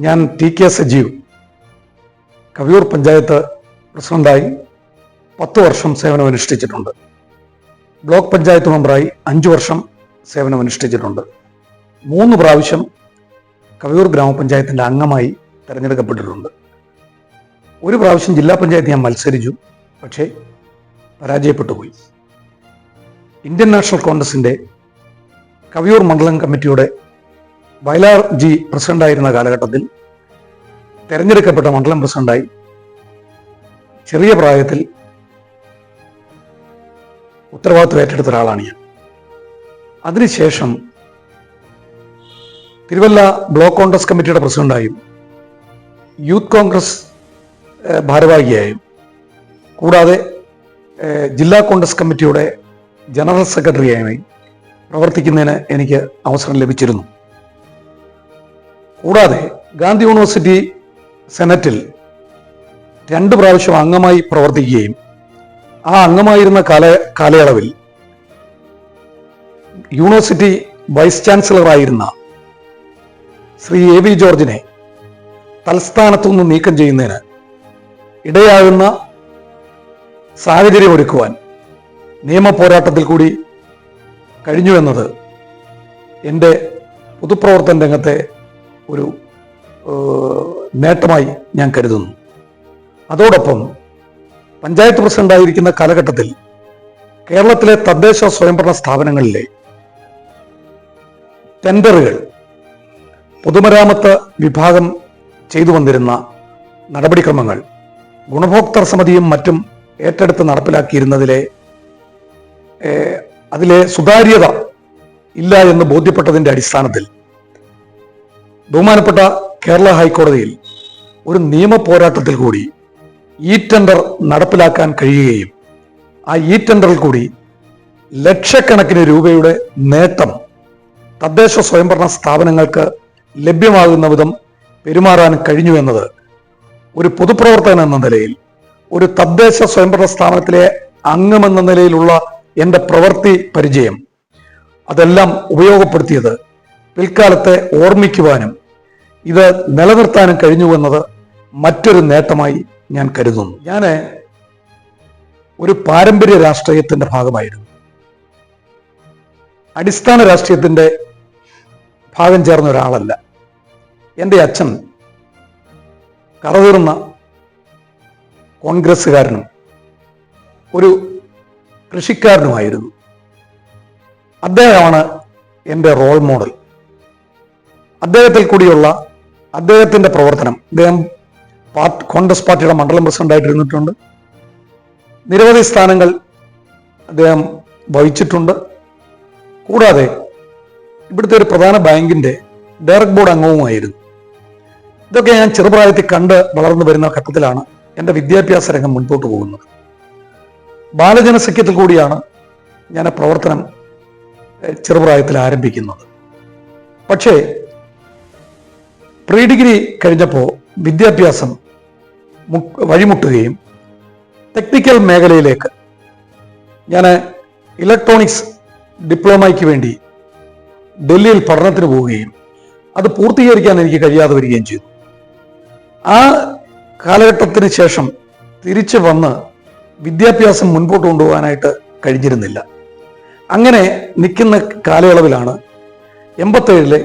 ഞാൻ T K Sajeev Kaviyoor panchayat പ്രസിഡന്റായി 10 വർഷം സേവനമനുഷ്ഠിച്ചിട്ടുണ്ട്. ബ്ലോക്ക് പഞ്ചായത്ത് മെമ്പറായി 5 വർഷം സേവനമനുഷ്ഠിച്ചിട്ടുണ്ട്. 3 പ്രാവശ്യം കവിയൂർ ഗ്രാമപഞ്ചായത്തിൻ്റെ അംഗമായി തിരഞ്ഞെടുക്കപ്പെട്ടിട്ടുണ്ട്. 1 പ്രാവശ്യം ജില്ലാ പഞ്ചായത്ത് ഞാൻ മത്സരിച്ചു, പക്ഷേ പരാജയപ്പെട്ടുപോയി. ഇന്ത്യൻ നാഷണൽ കോൺഗ്രസിൻ്റെ കവിയൂർ മണ്ഡലം കമ്മിറ്റിയുടെ വയലാർ ജി പ്രസിഡന്റായിരുന്ന കാലഘട്ടത്തിൽ തെരഞ്ഞെടുക്കപ്പെട്ട മണ്ഡലം പ്രസിഡന്റായി ചെറിയ പ്രായത്തിൽ ഉത്തരവാദിത്വം ഏറ്റെടുത്ത ഒരാളാണ് ഞാൻ. അതിനുശേഷം തിരുവല്ല ബ്ലോക്ക് കോൺഗ്രസ് കമ്മിറ്റിയുടെ പ്രസിഡന്റായും യൂത്ത് കോൺഗ്രസ് ഭാരവാഹിയായും കൂടാതെ ജില്ലാ കോൺഗ്രസ് കമ്മിറ്റിയുടെ ജനറൽ സെക്രട്ടറിയായി പ്രവർത്തിക്കുന്നതിന് എനിക്ക് അവസരം ലഭിച്ചിരുന്നു. കൂടാതെ ഗാന്ധി യൂണിവേഴ്സിറ്റി സെനറ്റിൽ 2 പ്രാവശ്യം അംഗമായി പ്രവർത്തിക്കുകയും ആ അംഗമായിരുന്ന കാലയളവിൽ യൂണിവേഴ്സിറ്റി വൈസ് ചാൻസലറായിരുന്ന ശ്രീ എ വി ജോർജിനെ തൽസ്ഥാനത്തു നിന്ന് നീക്കം ചെയ്യുന്നതിന് ഇടയാകുന്ന സാഹചര്യം ഒരുക്കുവാൻ നിയമ പോരാട്ടത്തിൽ കൂടി കഴിഞ്ഞു എന്നത് എൻ്റെ പൊതുപ്രവർത്തന രംഗത്തെ ഒരു നേട്ടമായി ഞാൻ കരുതുന്നു. അതോടൊപ്പം പഞ്ചായത്ത് പ്രസിഡന്റായിരിക്കുന്ന കാലഘട്ടത്തിൽ കേരളത്തിലെ തദ്ദേശ സ്വയംഭരണ സ്ഥാപനങ്ങളിലെ ടെൻഡറുകൾ പൊതുമരാമത്ത് വിഭാഗം ചെയ്തു വന്നിരുന്ന നടപടിക്രമങ്ങൾ ഗുണഭോക്തൃ സമിതിയും മറ്റും ഏറ്റെടുത്ത് നടപ്പിലാക്കിയിരുന്നതിലെ അതിലെ സുതാര്യത ഇല്ല എന്ന് ബോധ്യപ്പെട്ടതിൻ്റെ അടിസ്ഥാനത്തിൽ ബഹുമാനപ്പെട്ട കേരള ഹൈക്കോടതിയിൽ ഒരു നിയമ പോരാട്ടത്തിൽ കൂടി ഈ ടെൻഡർ നടപ്പിലാക്കാൻ കഴിയുകയും ആ ഈ ടെൻഡറിൽ കൂടി ലക്ഷക്കണക്കിന് രൂപയുടെ നേട്ടം തദ്ദേശ സ്വയംഭരണ സ്ഥാപനങ്ങൾക്ക് ലഭ്യമാകുന്ന വിധം പെരുമാറാൻ കഴിഞ്ഞു എന്നത് ഒരു പൊതുപ്രവർത്തകൻ എന്ന നിലയിൽ, ഒരു തദ്ദേശ സ്വയംഭരണ സ്ഥാപനത്തിലെ അംഗമെന്ന നിലയിലുള്ള എൻ്റെ പ്രവൃത്തി പരിചയം അതെല്ലാം ഉപയോഗപ്പെടുത്തിയത് പിൽക്കാലത്തെ ഓർമ്മിക്കുവാനും ഇത് നിലനിർത്താനും കഴിഞ്ഞു എന്നത് മറ്റൊരു നേട്ടമായി ഞാൻ കരുതുന്നു. ഞാൻ ഒരു പാരമ്പര്യ രാഷ്ട്രീയത്തിൻ്റെ ഭാഗമായിരുന്നു. അടിസ്ഥാന രാഷ്ട്രീയത്തിൻ്റെ ഭാഗം ചേർന്ന ഒരാളല്ല. എൻ്റെ അച്ഛൻ കറതീർന്ന കോൺഗ്രസ്സുകാരനും ഒരു കൃഷിക്കാരനുമായിരുന്നു. അദ്ദേഹമാണ് എൻ്റെ റോൾ മോഡൽ. അദ്ദേഹത്തിൽ കൂടിയുള്ള അദ്ദേഹത്തിൻ്റെ പ്രവർത്തനം, അദ്ദേഹം കോൺഗ്രസ് പാർട്ടിയുടെ മണ്ഡലം പ്രസിഡന്റായിട്ടിരുന്നിട്ടുണ്ട്. നിരവധി സ്ഥാനങ്ങൾ അദ്ദേഹം വഹിച്ചിട്ടുണ്ട്. കൂടാതെ ഇവിടുത്തെ ഒരു പ്രധാന ബാങ്കിൻ്റെ ഡയറക്ട് ബോർഡ് അംഗവുമായിരുന്നു. ഇതൊക്കെ ഞാൻ ചെറുപ്രായത്തിൽ കണ്ട് വളർന്നു വരുന്ന ഘട്ടത്തിലാണ് എൻ്റെ വിദ്യാഭ്യാസ രംഗം മുൻപോട്ട് പോകുന്നത്. ബാലജനസഖ്യത്തിൽ കൂടിയാണ് ഞാൻ പ്രവർത്തനം ചെറുപ്രായത്തിൽ ആരംഭിക്കുന്നത്. പക്ഷേ പ്രീ ഡിഗ്രി കഴിഞ്ഞപ്പോൾ വിദ്യാഭ്യാസം വഴിമുട്ടുകയും ടെക്നിക്കൽ മേഖലയിലേക്ക് ഞാൻ ഇലക്ട്രോണിക്സ് ഡിപ്ലോമയ്ക്ക് വേണ്ടി ഡൽഹിയിൽ പഠനത്തിന് പോവുകയും അത് പൂർത്തീകരിക്കാൻ എനിക്ക് കഴിയാതെ വരികയും ചെയ്തു. ആ കാലഘട്ടത്തിന് ശേഷം തിരിച്ചു വന്ന് വിദ്യാഭ്യാസം മുൻപോട്ട് കൊണ്ടുപോകാനായിട്ട് കഴിഞ്ഞിരുന്നില്ല. അങ്ങനെ നിൽക്കുന്ന കാലയളവിലാണ് 87-ലെ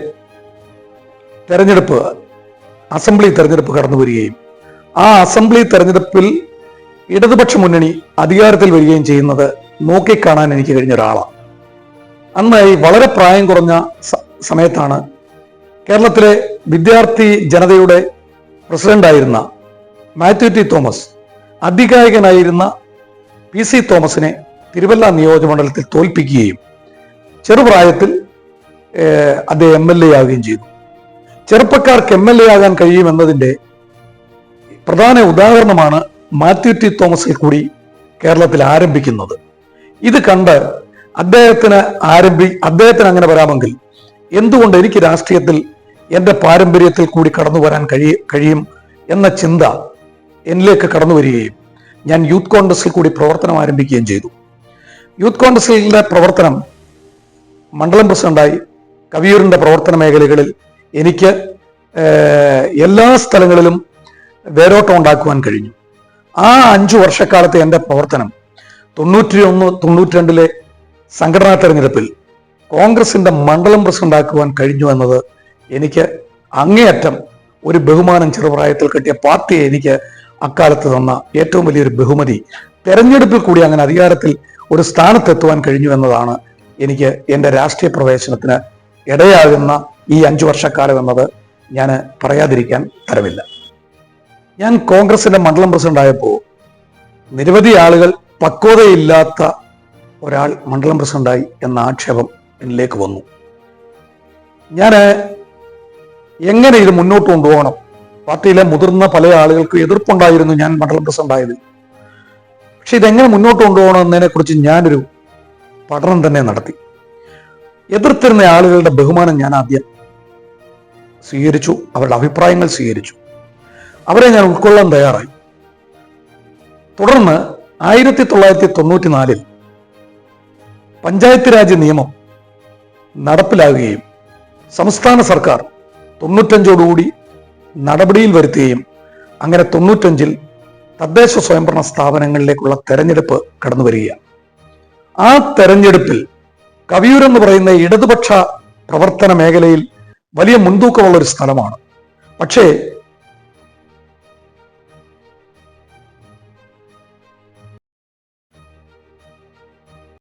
അസംബ്ലി തെരഞ്ഞെടുപ്പ് കടന്നു വരികയും ആ അസംബ്ലി തെരഞ്ഞെടുപ്പിൽ ഇടതുപക്ഷ മുന്നണി അധികാരത്തിൽ വരികയും ചെയ്യുന്നത് നോക്കിക്കാണാൻ എനിക്ക് കഴിഞ്ഞ ഒരാളാണ്. അന്ന് ഈ വളരെ പ്രായം കുറഞ്ഞ സമയത്താണ് കേരളത്തിലെ വിദ്യാർത്ഥി ജനതയുടെ പ്രസിഡന്റായിരുന്ന മാത്യു ടി തോമസ് അധികായകനായിരുന്ന PC തോമസിനെ തിരുവല്ല നിയോജകമണ്ഡലത്തിൽ തോൽപ്പിക്കുകയും ചെറുപ്രായത്തിൽ അദ്ദേഹം MLA ആവുകയും ചെയ്തു. ചെറുപ്പക്കാർക്ക് MLA ആകാൻ കഴിയുമെന്നതിൻ്റെ പ്രധാന ഉദാഹരണമാണ് മാത്യു ടി തോമസിൽ കൂടി കേരളത്തിൽ ആരംഭിക്കുന്നത്. ഇത് കണ്ട് അദ്ദേഹത്തിന് അങ്ങനെ വരാമെങ്കിൽ എന്തുകൊണ്ട് എനിക്ക് രാഷ്ട്രീയത്തിൽ എൻ്റെ പാരമ്പര്യത്തിൽ കൂടി കടന്നു വരാൻ കഴിയും എന്ന ചിന്ത എന്നിലേക്ക് കടന്നു വരികയും ഞാൻ യൂത്ത് കോൺഗ്രസിൽ കൂടി പ്രവർത്തനം ആരംഭിക്കുകയും ചെയ്തു. യൂത്ത് കോൺഗ്രസിലെ പ്രവർത്തനം മണ്ഡലം പ്രസിഡന്റായി കവിയൂരിൻ്റെ പ്രവർത്തന മേഖലകളിൽ എനിക്ക് എല്ലാ സ്ഥലങ്ങളിലും വേരോട്ടം ഉണ്ടാക്കുവാൻ കഴിഞ്ഞു. ആ 5 വർഷക്കാലത്തെ എൻ്റെ പ്രവർത്തനം 91-92 സംഘടനാ തെരഞ്ഞെടുപ്പിൽ കോൺഗ്രസിന്റെ മണ്ഡലം പ്രസിഡന്റ് ആക്കുവാൻ കഴിഞ്ഞു എന്നത് എനിക്ക് അങ്ങേയറ്റം ഒരു ബഹുമാനം ചെറുപ്രായത്തിൽ കിട്ടിയ പാർട്ടിയെ എനിക്ക് അക്കാലത്ത് തന്ന ഏറ്റവും വലിയൊരു ബഹുമതി. തെരഞ്ഞെടുപ്പിൽ കൂടി അങ്ങനെ അധികാരത്തിൽ ഒരു സ്ഥാനത്തെത്തുവാൻ കഴിഞ്ഞു എന്നതാണ് എനിക്ക് എൻ്റെ രാഷ്ട്രീയ പ്രവേശനത്തിന് ഇടയാകുന്ന ഈ 5 വർഷക്കാലം എന്നത് ഞാൻ പറയാതിരിക്കാൻ തരമില്ല. ഞാൻ കോൺഗ്രസിന്റെ മണ്ഡലം പ്രസിഡന്റ് ആയപ്പോൾ നിരവധി ആളുകൾ പക്വതയില്ലാത്ത ഒരാൾ മണ്ഡലം പ്രസിഡന്റായി എന്ന ആക്ഷേപം എന്നിലേക്ക് വന്നു. ഞാൻ എങ്ങനെ ഇത് മുന്നോട്ട് കൊണ്ടുപോകണം, പാർട്ടിയിലെ മുതിർന്ന പല ആളുകൾക്ക് എതിർപ്പുണ്ടായിരുന്നു ഞാൻ മണ്ഡലം പ്രസിഡന്റ് ആയതിൽ. പക്ഷെ ഇതെങ്ങനെ മുന്നോട്ട് കൊണ്ടുപോകണം എന്നതിനെ കുറിച്ച് ഞാനൊരു പഠനം തന്നെ നടത്തി. എതിർത്തിരുന്ന ആളുകളുടെ ബഹുമാനം ഞാൻ ആദ്യം സ്വീകരിച്ചു, അവരുടെ അഭിപ്രായങ്ങൾ സ്വീകരിച്ചു, അവരെ ഞാൻ ഉൾക്കൊള്ളാൻ തയ്യാറായി. തുടർന്ന് 1994 പഞ്ചായത്ത് രാജ് നിയമം നടപ്പിലാകുകയും സംസ്ഥാന സർക്കാർ 95ഓടുകൂടി നടപടിയിൽ വരുത്തുകയും അങ്ങനെ 95-ൽ തദ്ദേശ സ്വയംഭരണ സ്ഥാപനങ്ങളിലേക്കുള്ള തെരഞ്ഞെടുപ്പ് കടന്നു വരികയാണ്. ആ തെരഞ്ഞെടുപ്പിൽ കവിയൂർ എന്ന് പറയുന്ന ഇടതുപക്ഷ പ്രവർത്തന മേഖലയിൽ വലിയ മുൻതൂക്കമുള്ള ഒരു സ്ഥലമാണ്. പക്ഷേ